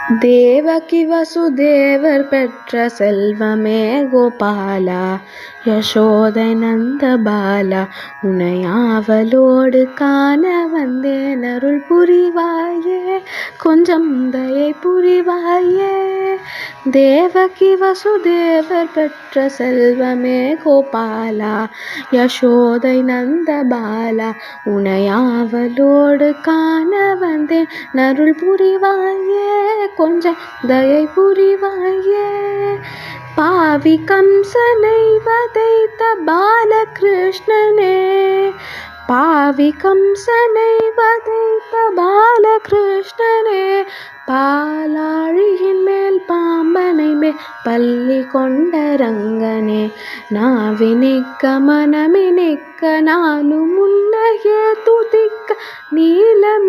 தேவகி வசுதேவர் பெற்ற செல்வமே கோபாலா, யசோதை நந்த பாலா, உன்னை ஆவலோடு காண வந்தேன். அருள் புரிவாயே, கொஞ்சம் தயை புரிவாயே. தேவகி வசுதேவர் பெற்ற செல்வமே கோபாலா, யசோதை நந்த பாலா, உன்னை ஆவலோடு காண வந்தேன். அருள் புரிவாயே, கொஞ்சம் தயை புரிவாயே. பாவி கம்சனை வதைத்த பாலகிருஷ்ணனே, பாவி கம்சனை வதைத்த பாலகிருஷ்ணனே, பாலாழியின் மேல் பாம்பனை மேல் பள்ளி கொண்ட ரங்கனே, நாவினிக்க மனமினிக்க நானும் உன்னையே துதிக்க நீலம்